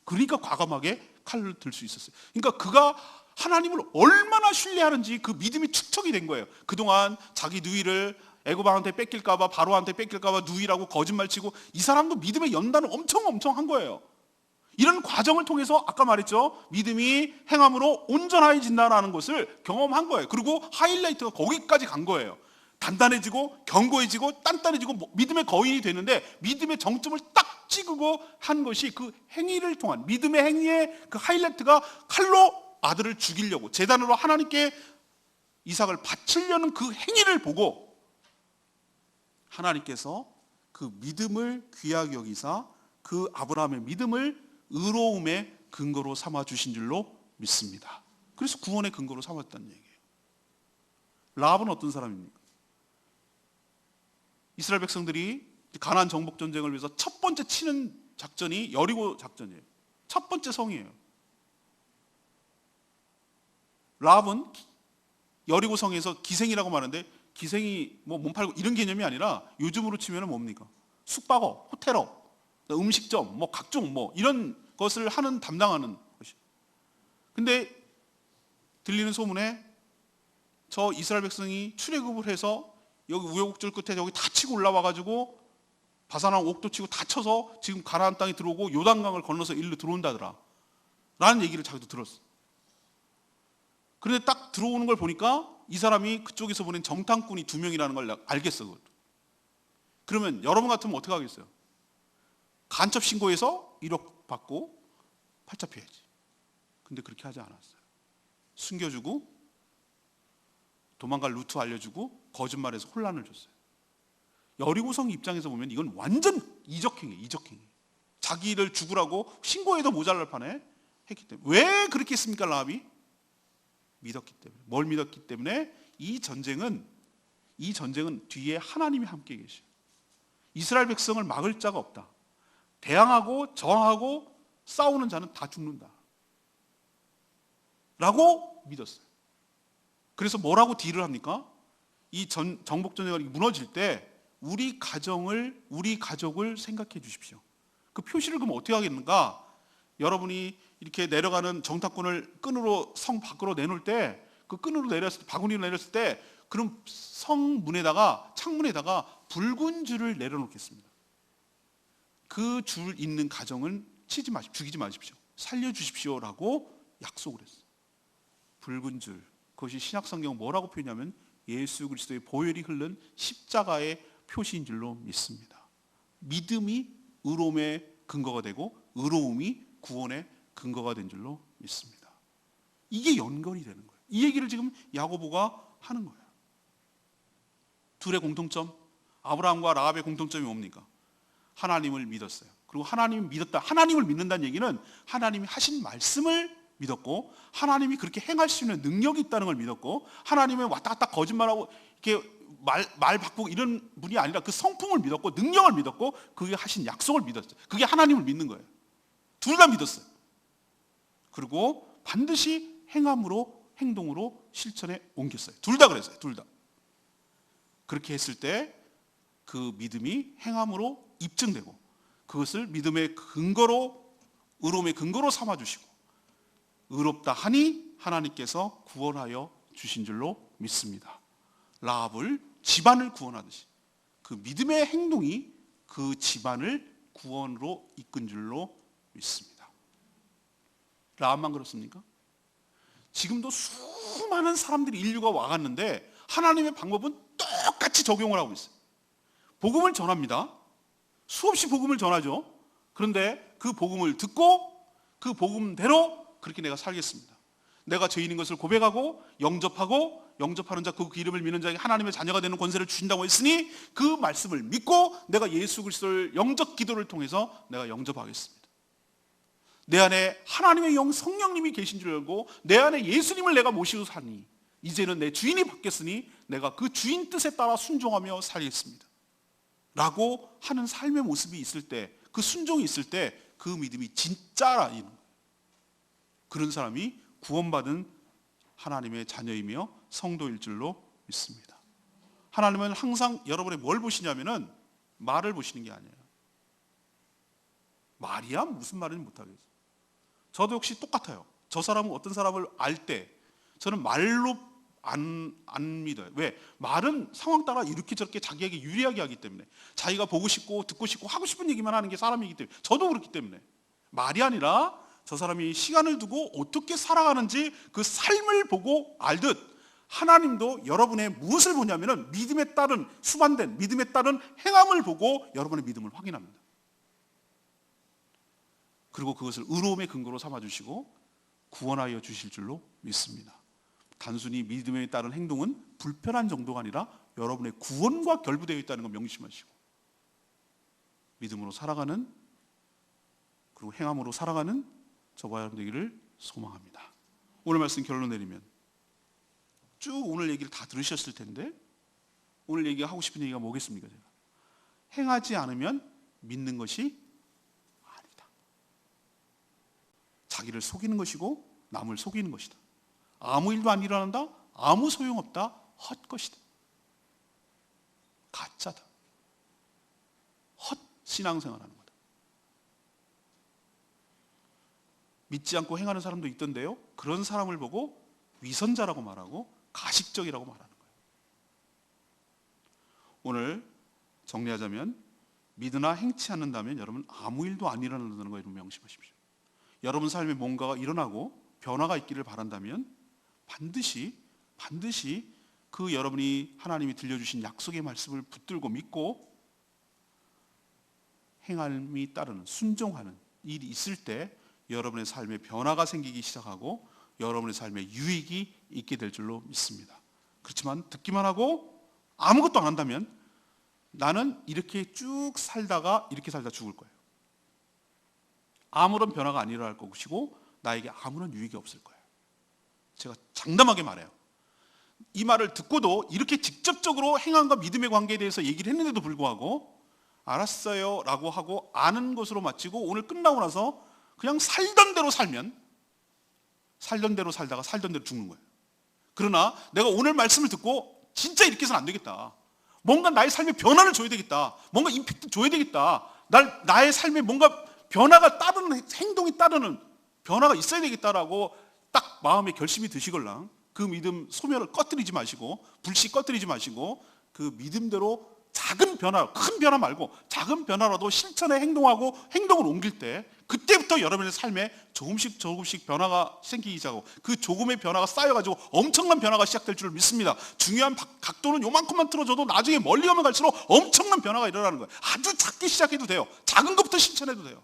그러니까 과감하게 칼을 들 수 있었어요. 그러니까 그가 하나님을 얼마나 신뢰하는지 그 믿음이 축적이 된 거예요. 그동안 자기 누이를 애굽왕한테 뺏길까봐, 바로한테 뺏길까봐 누이라고 거짓말치고, 이 사람도 믿음의 연단을 엄청 한 거예요. 이런 과정을 통해서 아까 말했죠, 믿음이 행함으로 온전해진다라는 것을 경험한 거예요. 그리고 하이라이트가 거기까지 간 거예요. 단단해지고 견고해지고 단단해지고 믿음의 거인이 되는데, 믿음의 정점을 딱 찍고 한 것이 그 행위를 통한 믿음의 행위의 그 하이라이트가 칼로 아들을 죽이려고 제단으로 하나님께 이삭을 바치려는 그 행위를 보고 하나님께서 그 믿음을 귀하게 여기사 그 아브라함의 믿음을 의로움의 근거로 삼아 주신 줄로 믿습니다. 그래서 구원의 근거로 삼았다는 얘기예요. 라합은 어떤 사람입니까? 이스라엘 백성들이 가나안 정복 전쟁을 위해서 첫 번째 치는 작전이 여리고 작전이에요. 첫 번째 성이에요. 라합은 여리고 성에서 기생이라고 말하는데, 기생이 뭐 몸 팔고 이런 개념이 아니라 요즘으로 치면은 뭡니까? 숙박업, 호텔업, 음식점, 뭐 각종 뭐 이런 것을 담당하는 것이. 근데 들리는 소문에 저 이스라엘 백성이 출애굽을 해서 여기 우여곡절 끝에 여기 다 치고 올라와가지고 바산왕 옥도 치고 다 쳐서 지금 가나안 땅에 들어오고 요단강을 건너서 일로 들어온다더라 라는 얘기를 자기도 들었어. 그런데 딱 들어오는 걸 보니까 이 사람이 그쪽에서 보낸 정탐꾼이 2명이라는 걸 알겠어. 그것도. 그러면 여러분 같으면 어떻게 하겠어요? 간첩 신고해서 이력 받고 팔잡혀야지. 근데 그렇게 하지 않았어요. 숨겨주고 도망갈 루트 알려주고 거짓말해서 혼란을 줬어요. 여리고성 입장에서 보면 이건 완전 이적행위. 자기를 죽으라고 신고해도 모자랄 판에 했기 때문에. 왜 그렇게 했습니까? 라합이 믿었기 때문에. 뭘 믿었기 때문에? 이 전쟁은 뒤에 하나님이 함께 계셔. 이스라엘 백성을 막을 자가 없다. 대항하고 저항하고 싸우는 자는 다 죽는다 라고 믿었어요. 그래서 뭐라고 딜을 합니까? 이 정복 전쟁이 무너질 때 우리 가족을 생각해 주십시오. 그 표시를 그럼 어떻게 하겠는가? 여러분이 이렇게 내려가는 정탐꾼을 끈으로 성 밖으로 내놓을 때, 그 끈으로 내렸을 때, 바구니로 내렸을 때, 그럼 성문에다가 창문에다가 붉은 줄을 내려놓겠습니다. 그 줄 있는 가정은 죽이지 마십시오. 살려주십시오라고 약속을 했어요. 붉은 줄. 그것이 신약성경 뭐라고 표현하면 예수 그리스도의 보혈이 흐른 십자가의 표시인 줄로 믿습니다. 믿음이 의로움의 근거가 되고 의로움이 구원의 근거가 된 줄로 믿습니다. 이게 연결이 되는 거예요. 이 얘기를 지금 야고보가 하는 거예요. 둘의 공통점, 아브라함과 라합의 공통점이 뭡니까? 하나님을 믿었어요. 그리고 하나님을 믿었다. 하나님을 믿는다는 얘기는 하나님이 하신 말씀을 믿었고, 하나님이 그렇게 행할 수 있는 능력이 있다는 걸 믿었고, 하나님의 왔다 갔다 거짓말하고 이렇게 말 바꾸고 이런 분이 아니라 그 성품을 믿었고, 능력을 믿었고, 그게 하신 약속을 믿었어요. 그게 하나님을 믿는 거예요. 둘 다 믿었어요. 그리고 반드시 행동으로 실천에 옮겼어요. 둘 다 그랬어요. 둘 다. 그렇게 했을 때 그 믿음이 행함으로 입증되고, 그것을 믿음의 근거로, 의로움의 근거로 삼아주시고, 의롭다 하니 하나님께서 구원하여 주신 줄로 믿습니다. 라합을 집안을 구원하듯이 그 믿음의 행동이 그 집안을 구원으로 이끈 줄로 믿습니다. 라합만 그렇습니까? 지금도 수많은 사람들이 인류가 와갔는데 하나님의 방법은 똑같이 적용을 하고 있어요. 복음을 전합니다. 수없이 복음을 전하죠. 그런데 그 복음을 듣고 그 복음대로 그렇게 내가 살겠습니다. 내가 죄인인 것을 고백하고 영접하는 자, 그 이름을 믿는 자에게 하나님의 자녀가 되는 권세를 주신다고 했으니 그 말씀을 믿고 내가 예수 그리스도를 영접 기도를 통해서 내가 영접하겠습니다. 내 안에 하나님의 영 성령님이 계신 줄 알고 내 안에 예수님을 내가 모시고 사니 이제는 내 주인이 바뀌었으니 내가 그 주인 뜻에 따라 순종하며 살겠습니다 라고 하는 삶의 모습이 있을 때, 그 순종이 있을 때 그 믿음이 진짜라. 그런 사람이 구원받은 하나님의 자녀이며 성도일 줄로 믿습니다. 하나님은 항상 여러분의 뭘 보시냐면은 말을 보시는 게 아니에요. 말이야 무슨 말인지 못하겠어요. 저도 역시 똑같아요. 저 사람은 어떤 사람을 알 때 저는 말로 안 믿어요. 왜? 말은 상황 따라 이렇게 저렇게 자기에게 유리하게 하기 때문에, 자기가 보고 싶고 듣고 싶고 하고 싶은 얘기만 하는 게 사람이기 때문에, 저도 그렇기 때문에 말이 아니라 저 사람이 시간을 두고 어떻게 살아가는지 그 삶을 보고 알듯, 하나님도 여러분의 무엇을 보냐면은 믿음에 따른, 수반된 믿음에 따른 행함을 보고 여러분의 믿음을 확인합니다. 그리고 그것을 의로움의 근거로 삼아주시고 구원하여 주실 줄로 믿습니다. 단순히 믿음에 따른 행동은 불편한 정도가 아니라 여러분의 구원과 결부되어 있다는 걸 명심하시고, 믿음으로 살아가는, 그리고 행함으로 살아가는 저와 여러분 되기를 소망합니다. 오늘 말씀 결론 내리면, 쭉 오늘 얘기를 다 들으셨을 텐데 오늘 얘기하고 싶은 얘기가 뭐겠습니까? 제가 행하지 않으면 믿는 것이 아니다. 자기를 속이는 것이고 남을 속이는 것이다. 아무 일도 안 일어난다. 아무 소용없다. 헛것이다. 가짜다. 헛 신앙생활하는 거다. 믿지 않고 행하는 사람도 있던데요, 그런 사람을 보고 위선자라고 말하고 가식적이라고 말하는 거예요. 오늘 정리하자면, 믿으나 행치 않는다면 여러분 아무 일도 안 일어난다는 거 여러분 명심하십시오. 여러분 삶에 뭔가가 일어나고 변화가 있기를 바란다면 반드시 그 여러분이 하나님이 들려주신 약속의 말씀을 붙들고 믿고 행함이 따르는, 순종하는 일이 있을 때 여러분의 삶에 변화가 생기기 시작하고 여러분의 삶에 유익이 있게 될 줄로 믿습니다. 그렇지만 듣기만 하고 아무것도 안 한다면 나는 이렇게 쭉 살다가 이렇게 살다 죽을 거예요. 아무런 변화가 안 일어날 것이고 나에게 아무런 유익이 없을 거예요. 제가 장담하게 말해요. 이 말을 듣고도 이렇게 직접적으로 행함과 믿음의 관계에 대해서 얘기를 했는데도 불구하고 알았어요 라고 하고 아는 것으로 마치고 오늘 끝나고 나서 그냥 살던 대로 살면, 살던 대로 살다가 살던 대로 죽는 거예요. 그러나 내가 오늘 말씀을 듣고 진짜 이렇게 해서는 안 되겠다, 뭔가 나의 삶에 변화를 줘야 되겠다, 뭔가 임팩트 줘야 되겠다, 나의 삶에 뭔가 변화가 따르는, 행동이 따르는 변화가 있어야 되겠다라고 딱 마음에 결심이 드시걸랑 그 믿음 소멸을 꺼뜨리지 마시고, 불씨 꺼뜨리지 마시고, 그 믿음대로 작은 변화, 큰 변화 말고 작은 변화라도 실천에 행동하고 행동을 옮길 때 그때부터 여러분의 삶에 조금씩 변화가 생기기 시작하고 그 조금의 변화가 쌓여가지고 엄청난 변화가 시작될 줄 믿습니다. 중요한 각도는 요만큼만 틀어줘도 나중에 멀리 가면 갈수록 엄청난 변화가 일어나는 거예요. 아주 작게 시작해도 돼요. 작은 것부터 실천해도 돼요.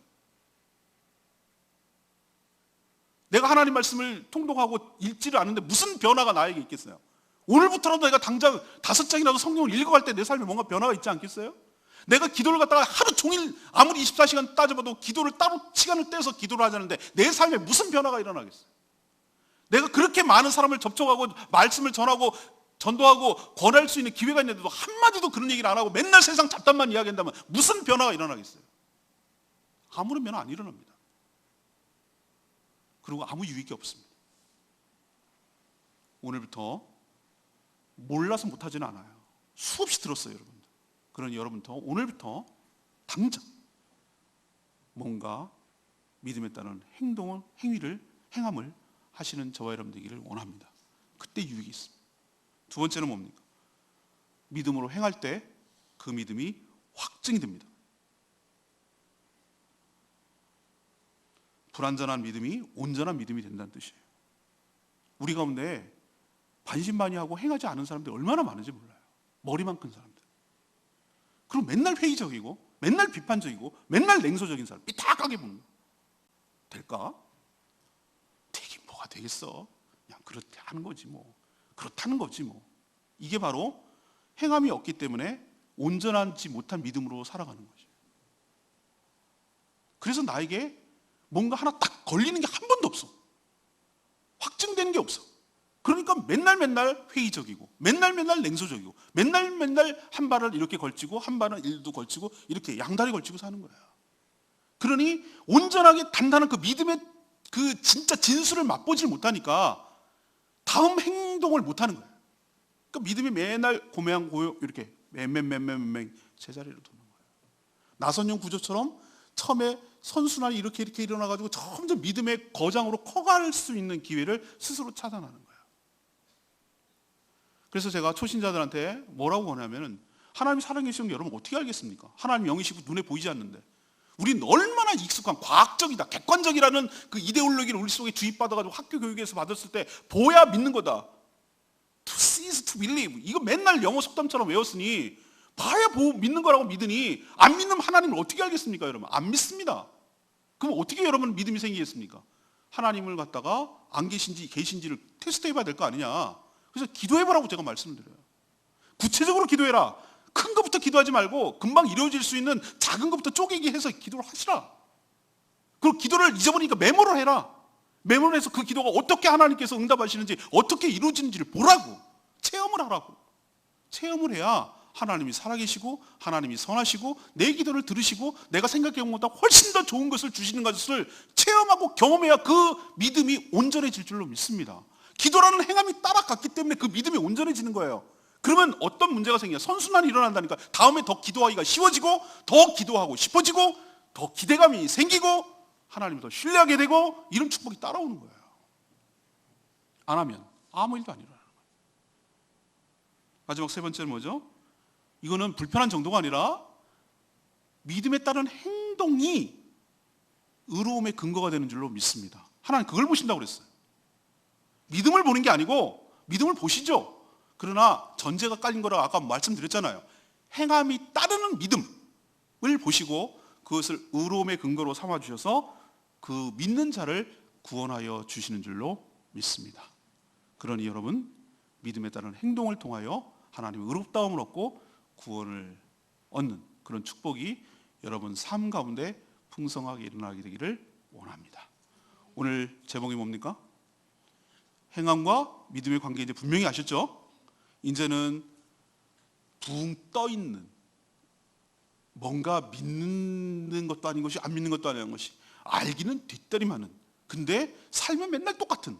내가 하나님 말씀을 통독하고 읽지를 않는데 무슨 변화가 나에게 있겠어요? 오늘부터라도 내가 당장 5장이라도 성경을 읽어갈 때 내 삶에 뭔가 변화가 있지 않겠어요? 내가 기도를 갖다가 하루 종일 아무리 24시간 따져봐도 기도를 따로 시간을 떼서 기도를 하자는데 내 삶에 무슨 변화가 일어나겠어요? 내가 그렇게 많은 사람을 접촉하고 말씀을 전하고 전도하고 권할 수 있는 기회가 있는데도 한마디도 그런 얘기를 안 하고 맨날 세상 잡담만 이야기한다면 무슨 변화가 일어나겠어요? 아무런 변화 안 일어납니다. 그리고 아무 유익이 없습니다. 오늘부터 몰라서 못하지는 않아요. 수없이 들었어요, 여러분. 그러니 여러분부터 오늘부터 당장 뭔가 믿음에 따른 행함을 하시는 저와 여러분 되기를 원합니다. 그때 유익이 있습니다. 두 번째는 뭡니까? 믿음으로 행할 때 그 믿음이 확증이 됩니다. 불완전한 믿음이 온전한 믿음이 된다는 뜻이에요. 우리 가운데 반신반의하고 행하지 않은 사람들이 얼마나 많은지 몰라요. 머리만 큰 사람들. 그리고 맨날 회의적이고 맨날 비판적이고 맨날 냉소적인 사람, 삐딱하게 보는 거. 될까? 되긴 뭐가 되겠어. 그냥 그렇게 하는 거지 뭐. 그렇다는 거지 뭐. 이게 바로 행함이 없기 때문에 온전하지 못한 믿음으로 살아가는 거죠. 그래서 나에게 뭔가 하나 딱 걸리는 게 한 번도 없어. 확증되는 게 없어. 그러니까 맨날 회의적이고 맨날 냉소적이고 맨날 한 발을 이렇게 걸치고 한 발은 일도 걸치고 이렇게 양다리 걸치고 사는 거야. 그러니 온전하게 단단한 그 믿음의 그 진짜 진수를 맛보질 못하니까 다음 행동을 못하는 거야. 그러니까 믿음이 맨날 고명 이렇게 맹 제자리로 도는 거예요. 나선용 구조처럼 처음에 선순환이 이렇게 일어나가지고 점점 믿음의 거장으로 커갈 수 있는 기회를 스스로 차단하는 거예요. 그래서 제가 초신자들한테 뭐라고 하냐면은, 하나님이 살아계시는 게 여러분 어떻게 알겠습니까? 하나님 영이시고 눈에 보이지 않는데. 우린 얼마나 익숙한 과학적이다, 객관적이라는 그 이데올로기를 우리 속에 주입받아가지고 학교 교육에서 받았을 때 보야 믿는 거다. To see is to believe. 이거 맨날 영어 속담처럼 외웠으니 봐야 믿는 거라고 믿으니 안 믿는 하나님을 어떻게 알겠습니까, 여러분? 안 믿습니다. 그럼 어떻게 여러분 믿음이 생기겠습니까? 하나님을 갖다가 안 계신지 계신지를 테스트해봐야 될 거 아니냐. 그래서 기도해보라고 제가 말씀을 드려요. 구체적으로 기도해라. 큰 것부터 기도하지 말고 금방 이루어질 수 있는 작은 것부터 쪼개기 해서 기도를 하시라. 그리고 기도를 잊어버리니까 메모를 해라. 메모를 해서 그 기도가 어떻게 하나님께서 응답하시는지, 어떻게 이루어지는지를 보라고. 체험을 하라고. 체험을 해야 하나님이 살아계시고 하나님이 선하시고 내 기도를 들으시고 내가 생각해온 것보다 훨씬 더 좋은 것을 주시는 것을 체험하고 경험해야 그 믿음이 온전해질 줄로 믿습니다. 기도라는 행함이 따라갔기 때문에 그 믿음이 온전해지는 거예요. 그러면 어떤 문제가 생겨요? 선순환이 일어난다니까. 다음에 더 기도하기가 쉬워지고 더 기도하고 싶어지고 더 기대감이 생기고 하나님을 더 신뢰하게 되고 이런 축복이 따라오는 거예요. 안 하면 아무 일도 안 일어나는 거예요. 마지막 세 번째는 뭐죠? 이거는 불편한 정도가 아니라 믿음에 따른 행동이 의로움의 근거가 되는 줄로 믿습니다. 하나님 그걸 보신다고 그랬어요. 믿음을 보는 게 아니고 믿음을 보시죠. 그러나 전제가 깔린 거라고 아까 말씀드렸잖아요. 행함이 따르는 믿음을 보시고 그것을 의로움의 근거로 삼아주셔서 그 믿는 자를 구원하여 주시는 줄로 믿습니다. 그러니 여러분, 믿음에 따른 행동을 통하여 하나님의 의롭다움을 얻고 구원을 얻는 그런 축복이 여러분 삶 가운데 풍성하게 일어나게 되기를 원합니다. 오늘 제목이 뭡니까? 행함과 믿음의 관계인데 분명히 아셨죠? 이제는 붕 떠 있는, 뭔가 믿는 것도 아닌 것이 안 믿는 것도 아닌 것이, 알기는 뒷다리만은, 근데 삶은 맨날 똑같은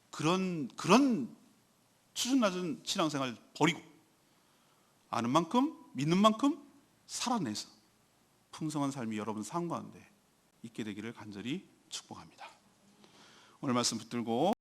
그런 수준 낮은 신앙생활 버리고 아는 만큼 믿는 만큼 살아내서 풍성한 삶이 여러분 삶 가운데 있게 되기를 간절히 축복합니다. 오늘 말씀 붙들고